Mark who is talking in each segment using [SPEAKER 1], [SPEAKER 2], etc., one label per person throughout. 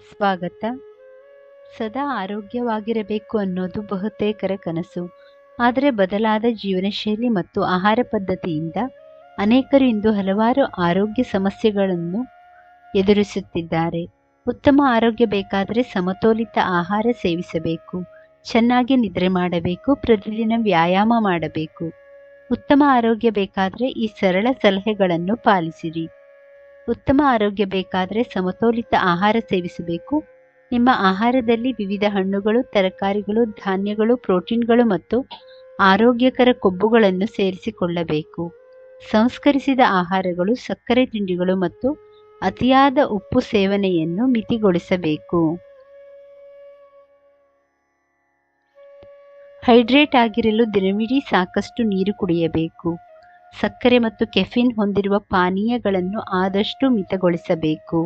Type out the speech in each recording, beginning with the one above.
[SPEAKER 1] ಸ್ವಾಗತ. ಸದಾ ಆರೋಗ್ಯವಾಗಿರಬೇಕು ಅನ್ನೋದು ಬಹುತೇಕರ ಕನಸು. ಆದರೆ ಬದಲಾದ ಜೀವನಶೈಲಿ ಮತ್ತು ಆಹಾರ ಪದ್ಧತಿಯಿಂದ ಅನೇಕರು ಇಂದು ಹಲವಾರು ಆರೋಗ್ಯ ಸಮಸ್ಯೆಗಳನ್ನು ಎದುರಿಸುತ್ತಿದ್ದಾರೆ. ಉತ್ತಮ ಆರೋಗ್ಯ ಬೇಕಾದರೆ ಸಮತೋಲಿತ ಆಹಾರ ಸೇವಿಸಬೇಕು, ಚೆನ್ನಾಗಿ ನಿದ್ರೆ ಮಾಡಬೇಕು, ಪ್ರತಿದಿನ ವ್ಯಾಯಾಮ ಮಾಡಬೇಕು. ಉತ್ತಮ ಆರೋಗ್ಯ ಬೇಕಾದರೆ ಈ ಸರಳ ಸಲಹೆಗಳನ್ನು ಪಾಲಿಸಿರಿ. ಉತ್ತಮ ಆರೋಗ್ಯ ಬೇಕಾದರೆ ಸಮತೋಲಿತ ಆಹಾರ ಸೇವಿಸಬೇಕು. ನಿಮ್ಮ ಆಹಾರದಲ್ಲಿ ವಿವಿಧ ಹಣ್ಣುಗಳು, ತರಕಾರಿಗಳು, ಧಾನ್ಯಗಳು, ಪ್ರೋಟೀನ್ಗಳು ಮತ್ತು ಆರೋಗ್ಯಕರ ಕೊಬ್ಬುಗಳನ್ನು ಸೇರಿಸಿಕೊಳ್ಳಬೇಕು. ಸಂಸ್ಕರಿಸಿದ ಆಹಾರಗಳು, ಸಕ್ಕರೆ ತಿಂಡಿಗಳು ಮತ್ತು ಅತಿಯಾದ ಉಪ್ಪು ಸೇವನೆಯನ್ನು ಮಿತಿಗೊಳಿಸಬೇಕು. ಹೈಡ್ರೇಟ್ ಆಗಿರಲು ದಿನವಿಡೀ ಸಾಕಷ್ಟು ನೀರು ಕುಡಿಯಬೇಕು. ಸಕ್ಕರೆ ಮತ್ತು ಕೆಫಿನ್ ಹೊಂದಿರುವ ಪಾನೀಯಗಳನ್ನು ಆದಷ್ಟು ಮಿತಗೊಳಿಸಬೇಕು.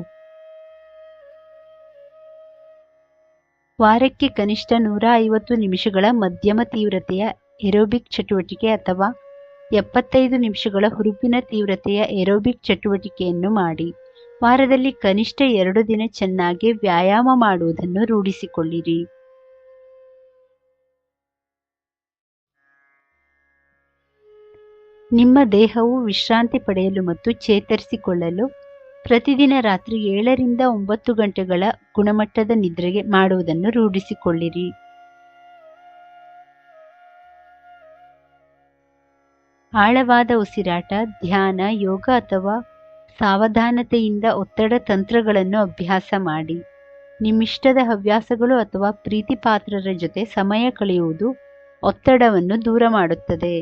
[SPEAKER 1] ವಾರಕ್ಕೆ ಕನಿಷ್ಠ 150 ನಿಮಿಷಗಳ ಮಧ್ಯಮ ತೀವ್ರತೆಯ ಏರೋಬಿಕ್ ಚಟುವಟಿಕೆ ಅಥವಾ 75 ನಿಮಿಷಗಳ ಹುರುಪಿನ ತೀವ್ರತೆಯ ಏರೋಬಿಕ್ ಚಟುವಟಿಕೆಯನ್ನು ಮಾಡಿ. ವಾರದಲ್ಲಿ ಕನಿಷ್ಠ 2 ದಿನ ಚೆನ್ನಾಗಿ ವ್ಯಾಯಾಮ ಮಾಡುವುದನ್ನು ರೂಢಿಸಿಕೊಳ್ಳಿರಿ. ನಿಮ್ಮ ದೇಹವು ವಿಶ್ರಾಂತಿ ಪಡೆಯಲು ಮತ್ತು ಚೇತರಿಸಿಕೊಳ್ಳಲು ಪ್ರತಿದಿನ ರಾತ್ರಿ 7 ರಿಂದ 9 ಗಂಟೆಗಳ ಗುಣಮಟ್ಟದ ನಿದ್ರೆಗೆ ಮಾಡುವುದನ್ನು ರೂಢಿಸಿಕೊಳ್ಳಿರಿ. ಆಳವಾದ ಉಸಿರಾಟ, ಧ್ಯಾನ, ಯೋಗ ಅಥವಾ ಸಾವಧಾನತೆಯಿಂದ ಒತ್ತಡ ತಂತ್ರಗಳನ್ನು ಅಭ್ಯಾಸ ಮಾಡಿ. ನಿಮ್ಮಿಷ್ಟದ ಹವ್ಯಾಸಗಳು ಅಥವಾ ಪ್ರೀತಿಪಾತ್ರರ ಜೊತೆ ಸಮಯ ಕಳೆಯುವುದು ಒತ್ತಡವನ್ನು ದೂರ ಮಾಡುತ್ತದೆ.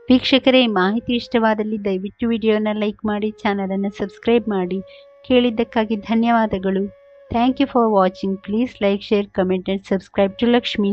[SPEAKER 1] ವೀಕ್ಷಕರೇ, ಈ ಮಾಹಿತಿ ಇಷ್ಟವಾದಲ್ಲಿ ದಯವಿಟ್ಟು ವಿಡಿಯೋನ ಲೈಕ್ ಮಾಡಿ, ಚಾನಲನ್ನು ಸಬ್ಸ್ಕ್ರೈಬ್ ಮಾಡಿ. ಕೇಳಿದ್ದಕ್ಕಾಗಿ ಧನ್ಯವಾದಗಳು. Thank you for watching. Please like, share, comment and subscribe to Lakshmi.